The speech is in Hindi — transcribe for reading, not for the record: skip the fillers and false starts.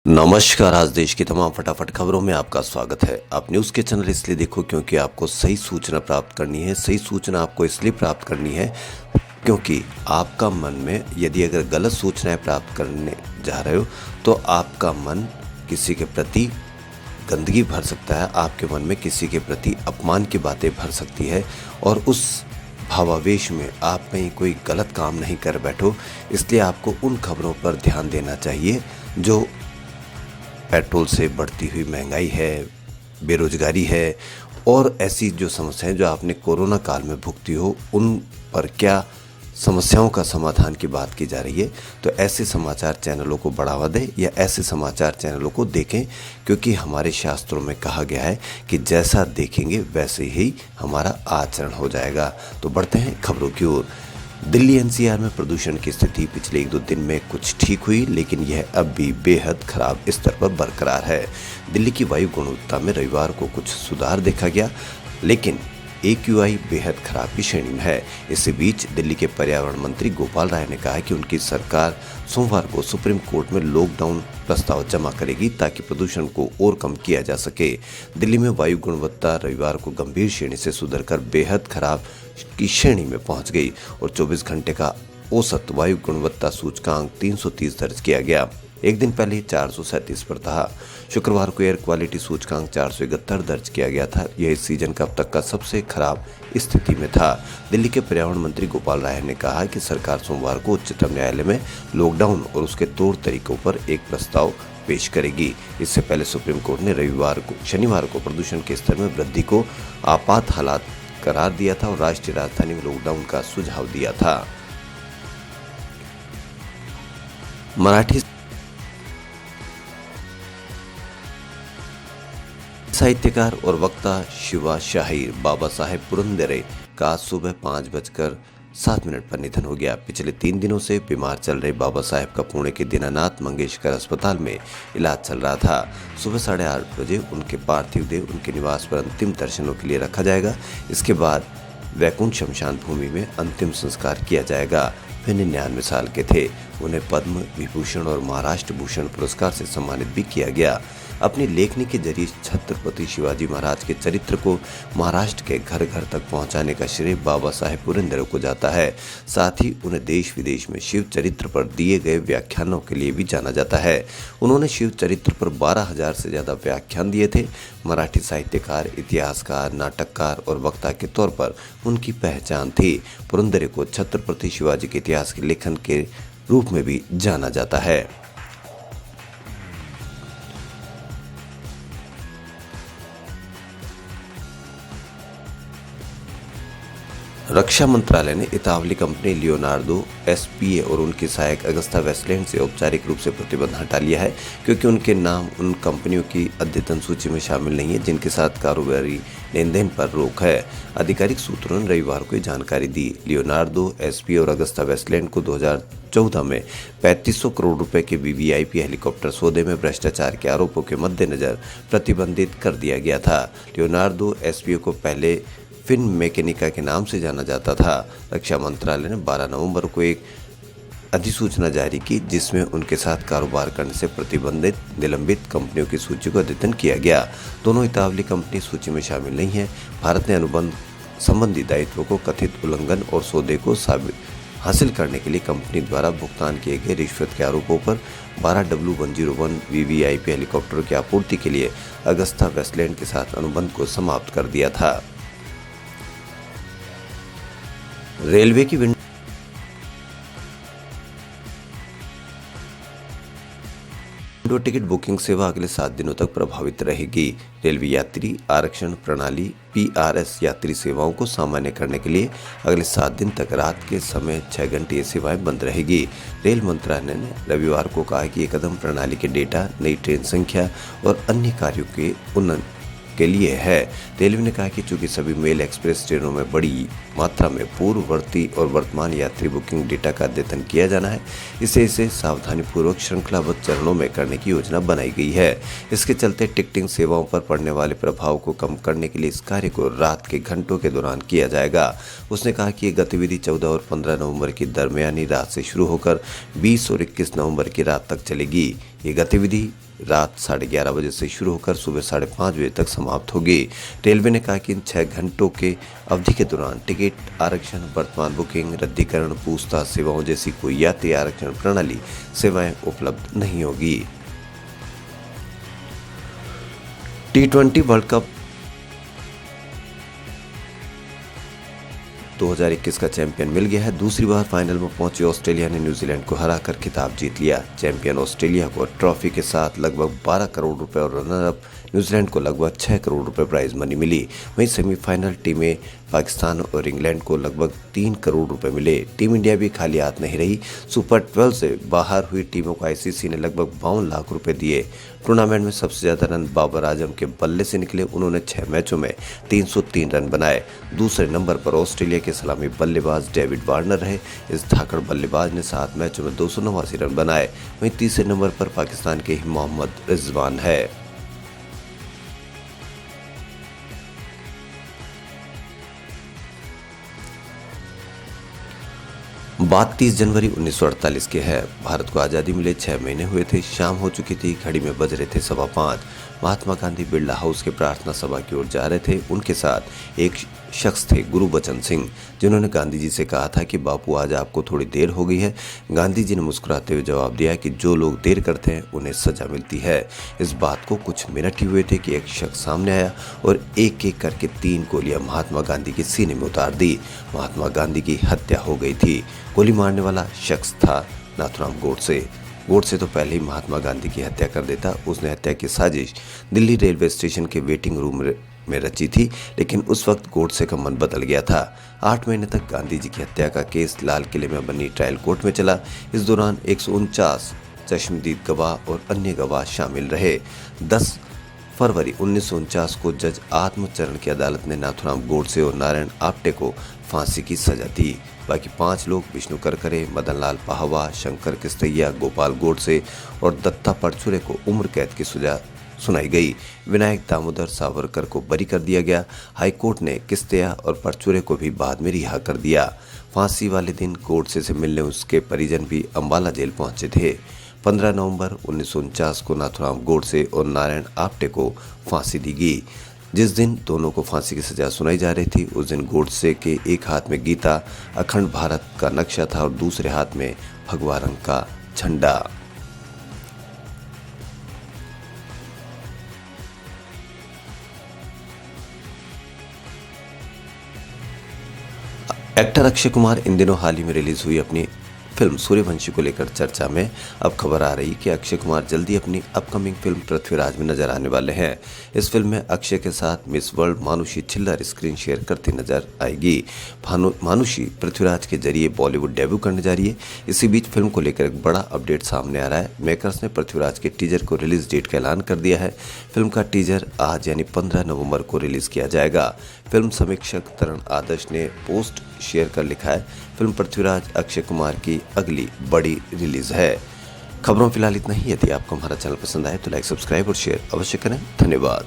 नमस्कार। आज देश की तमाम फटाफट खबरों में आपका स्वागत है। आप न्यूज़ के चैनल इसलिए देखो क्योंकि आपको सही सूचना प्राप्त करनी है। सही सूचना आपको इसलिए प्राप्त करनी है क्योंकि आपका मन में यदि अगर गलत सूचनाएं प्राप्त करने जा रहे हो तो आपका मन किसी के प्रति गंदगी भर सकता है, आपके मन में किसी के प्रति अपमान की बातें भर सकती है और उस भावावेश में आप कहीं कोई गलत काम नहीं कर बैठो। इसलिए आपको उन खबरों पर ध्यान देना चाहिए जो पेट्रोल से बढ़ती हुई महंगाई है, बेरोजगारी है और ऐसी जो समस्याएं जो आपने कोरोना काल में भुगती हो, उन पर क्या समस्याओं का समाधान की बात की जा रही है। तो ऐसे समाचार चैनलों को बढ़ावा दें या ऐसे समाचार चैनलों को देखें, क्योंकि हमारे शास्त्रों में कहा गया है कि जैसा देखेंगे वैसे ही हमारा आचरण हो जाएगा। तो बढ़ते हैं खबरों की ओर। दिल्ली एनसीआर में प्रदूषण की स्थिति पिछले 1-2 दिन में कुछ ठीक हुई, लेकिन यह अब भी बेहद खराब स्तर पर बरकरार है। दिल्ली की वायु गुणवत्ता में रविवार को कुछ सुधार देखा गया, लेकिन AQI बेहद खराब की श्रेणी में है। इसी बीच दिल्ली के पर्यावरण मंत्री गोपाल राय ने कहा कि उनकी सरकार सोमवार को सुप्रीम कोर्ट में लॉकडाउन प्रस्ताव जमा करेगी ताकि प्रदूषण को और कम किया जा सके। दिल्ली में वायु गुणवत्ता रविवार को गंभीर श्रेणी से सुधरकर बेहद खराब की श्रेणी में पहुंच गई और 24 घंटे का औसत वायु गुणवत्ता सूचकांक 330 दर्ज किया गया। एक दिन पहले 437 पर था। शुक्रवार को एयर क्वालिटी सूचकांक 471 दर्ज किया गया था। यह इस सीजन का अब तक का सबसे खराब स्थिति में था। दिल्ली के पर्यावरण मंत्री गोपाल राय ने कहा कि सरकार सोमवार को उच्चतम न्यायालय में लॉकडाउन और उसके तौर तरीकों पर एक प्रस्ताव पेश करेगी। इससे पहले सुप्रीम कोर्ट ने शनिवार को प्रदूषण के स्तर में वृद्धि को आपात हालात करार दिया था और राष्ट्रीय राजधानी में लॉकडाउन का सुझाव दिया था। मराठी साहित्यकार और वक्ता शिवा शाहीर बाबा साहेब पुरंदरे का आज सुबह 5:07 पर निधन हो गया। पिछले 3 दिनों से बीमार चल रहे बाबा साहेब का पुणे के दीनानाथ मंगेशकर अस्पताल में इलाज चल रहा था। सुबह 8:30 बजे उनके पार्थिव देह उनके निवास पर अंतिम दर्शनों के लिए रखा जाएगा। इसके बाद वैकुंठ शमशान भूमि में अंतिम संस्कार किया जाएगा। वे 99 साल के थे। उन्हें पद्म विभूषण और महाराष्ट्र भूषण पुरस्कार से सम्मानित भी किया गया। अपनी लेखनी के जरिए छत्रपति शिवाजी महाराज के चरित्र को महाराष्ट्र के घर घर तक पहुंचाने का श्रेय बाबा साहेब पुरंदरे को जाता है। साथ ही उन्हें देश विदेश में शिव चरित्र पर दिए गए व्याख्यानों के लिए भी जाना जाता है। उन्होंने शिव चरित्र पर 12,000 से ज़्यादा व्याख्यान दिए थे। मराठी साहित्यकार, इतिहासकार, नाटककार और वक्ता के तौर पर उनकी पहचान थी। पुरंदरे को छत्रपति शिवाजी के इतिहास के लेखन के रूप में भी जाना जाता है। रक्षा मंत्रालय ने इतावली कंपनी लियोनार्डो SPA और उनकी सहायक अगस्ता वेस्टलैंड से औपचारिक रूप से प्रतिबंध हटा लिया है, क्योंकि उनके नाम उन कंपनियों की अद्यतन सूची में शामिल नहीं है जिनके साथ कारोबारी लेन देन पर रोक है। आधिकारिक सूत्रों ने रविवार को ये जानकारी दी। लियोनार्डो SPA और अगस्ता वेस्टलैंड को 2014 में 3500 करोड़ रुपए के VVIP हेलीकॉप्टर सौदे में भ्रष्टाचार के आरोपों के मद्देनजर प्रतिबंधित कर दिया गया था। लियोनार्डो SPA को पहले फिन मैकेनिका के नाम से जाना जाता था। रक्षा मंत्रालय ने 12 नवंबर को एक अधिसूचना जारी की जिसमें उनके साथ कारोबार करने से प्रतिबंधित निलंबित कंपनियों की सूची को अद्यतन किया गया। दोनों इतावली कंपनी सूची में शामिल नहीं है। भारत ने अनुबंध संबंधी दायित्वों को कथित उल्लंघन और सौदे को हासिल करने के लिए कंपनी द्वारा भुगतान किए गए रिश्वत के आरोपों पर 12 W101 VVIP हेलीकॉप्टरों की आपूर्ति के लिए अगस्ता वेस्टलैंड के साथ अनुबंध को समाप्त कर दिया था। रेलवे की विंडो टिकट बुकिंग सेवा अगले 7 दिनों तक प्रभावित रहेगी। रेलवे यात्री आरक्षण प्रणाली PRS यात्री सेवाओं को सामान्य करने के लिए अगले 7 दिन तक रात के समय 6 घंटे ये सेवाएं बंद रहेगी। रेल मंत्रालय ने रविवार को कहा कि ये कदम प्रणाली के डेटा, नई ट्रेन संख्या और अन्य कार्यों के उन्नयन के लिए है। रेलवे ने कहा कि चूंकि सभी मेल एक्सप्रेस ट्रेनों में बड़ी मात्रा में पूर्ववर्ती और वर्तमान यात्री बुकिंग डेटा का अद्यतन किया जाना है, इसे सावधानीपूर्वक श्रृंखलाबद्ध चरणों में करने की योजना बनाई गई है। इसके चलते टिकटिंग सेवाओं पर पड़ने वाले प्रभाव को कम करने के लिए इस कार्य को रात के घंटों के दौरान किया जाएगा। उसने कहा कि ये गतिविधि 14 और 15 नवंबर की दरमियानी रात से शुरू होकर 20 और 21 नवंबर की रात तक चलेगी। ये गतिविधि रात 11:30 बजे से शुरू होकर सुबह 5:30 बजे तक समाप्त होगी। रेलवे ने कहा कि इन 6 घंटों के अवधि के दौरान टिकट आरक्षण, वर्तमान बुकिंग, रद्दीकरण, पूछताछ सेवाओं जैसी कोई यात्री आरक्षण प्रणाली सेवाएं उपलब्ध नहीं होगी। T20 वर्ल्ड कप 2021 का चैंपियन मिल गया है। दूसरी बार फाइनल में पहुंचे ऑस्ट्रेलिया ने न्यूजीलैंड को हराकर खिताब जीत लिया। चैंपियन ऑस्ट्रेलिया को ट्रॉफी के साथ लगभग 12 करोड़ रुपए और रनर अप न्यूजीलैंड को लगभग 6 करोड़ रुपए प्राइज मनी मिली। वहीं सेमीफाइनल टीमें पाकिस्तान और इंग्लैंड को लगभग 3 करोड़ रुपए मिले। टीम इंडिया भी खाली हाथ नहीं रही। सुपर 12 से बाहर हुई टीमों को आईसीसी ने लगभग 52 लाख रुपए दिए। टूर्नामेंट में सबसे ज्यादा रन बाबर आजम के बल्ले से निकले। उन्होंने 6 मैचों में 303 रन बनाए। दूसरे नंबर पर ऑस्ट्रेलिया के सलामी बल्लेबाज डेविड वार्नर रहे। इस धाकड़ बल्लेबाज ने 7 मैचों में 289 रन बनाए। वहीं तीसरे नंबर पर पाकिस्तान के ही मोहम्मद रिजवान है। बात 30 जनवरी 1948 की है। भारत को आज़ादी मिले 6 महीने हुए थे। शाम हो चुकी थी, घड़ी में बज रहे थे 5:15। महात्मा गांधी बिरला हाउस के प्रार्थना सभा की ओर जा रहे थे। उनके साथ एक शख्स थे, गुरबचन सिंह, जिन्होंने गांधी जी से कहा था कि बापू आज आपको थोड़ी देर हो गई है। गांधी जी ने मुस्कुराते हुए जवाब दिया कि जो लोग देर करते हैं उन्हें सजा मिलती है। इस बात को कुछ मिनट ही हुए थे कि एक शख्स सामने आया और एक एक करके 3 गोलियां महात्मा गांधी के सीने में उतार दी। महात्मा गांधी की हत्या हो गई थी। गोली मारने वाला शख्स था नाथूराम गोडसे। गोडसे तो पहले ही महात्मा गांधी की हत्या कर देता। उसने हत्या की साजिश दिल्ली रेलवे स्टेशन के वेटिंग रूम में रची थी, लेकिन उस वक्त गोडसे का मन बदल गया था। 8 महीने तक गांधी जी की हत्या का केस लाल किले में बनी ट्रायल कोर्ट में चला। इस दौरान 149 चश्मदीद गवाह और अन्य गवाह शामिल रहे। 10 फरवरी 1949 को जज आत्मचरण की अदालत ने नाथूराम गोडसे और नारायण आप्टे को फांसी की सजा दी। बाकी 5 लोग विष्णु करकरे, मदनलाल पाहवा, शंकर किस्तैया, गोपाल गोडसे और दत्ता परचुरे को उम्र कैद की सजा सुनाई गई। विनायक दामोदर सावरकर को बरी कर दिया गया। हाईकोर्ट ने किस्तैया और परचुरे को भी बाद में रिहा कर दिया। फांसी वाले दिन गोडसे से मिलने उसके परिजन भी अंबाला जेल पहुंचे थे। 15 नवंबर 1949 को नाथूराम गोडसे और नारायण आप्टे को फांसी दी गई। जिस दिन दोनों को फांसी की सजा सुनाई जा रही थी, उस दिन गोडसे के एक हाथ में गीता, अखंड भारत का नक्शा था और दूसरे हाथ में भगवा रंग का झंडा। एक्टर अक्षय कुमार इन दिनों हाल ही में रिलीज हुई अपनी फिल्म सूर्यवंशी को लेकर चर्चा में। अब खबर आ रही कि अक्षय कुमार जल्दी अपनी अपकमिंग फिल्म पृथ्वीराज में नजर आने वाले हैं। इस फिल्म में अक्षय के साथ miss world Manushi Chhillar screen share करती नजर आएगी। मानुषी पृथ्वीराज के जरिए बॉलीवुड डेब्यू करने जा रही है। इसी बीच फिल्म को लेकर एक बड़ा अपडेट सामने आ रहा है। मेकर्स ने पृथ्वीराज के टीजर को रिलीज डेट का ऐलान कर दिया है। फिल्म का टीजर आज यानी 15 नवंबर को रिलीज किया जाएगा। फिल्म समीक्षक तरण आदर्श ने पोस्ट शेयर कर लिखा है, फिल्म पृथ्वीराज अक्षय कुमार की अगली बड़ी रिलीज है। खबरों फिलहाल इतना ही। यदि आपको हमारा चैनल पसंद आए तो लाइक, सब्सक्राइब और शेयर अवश्य करें। धन्यवाद।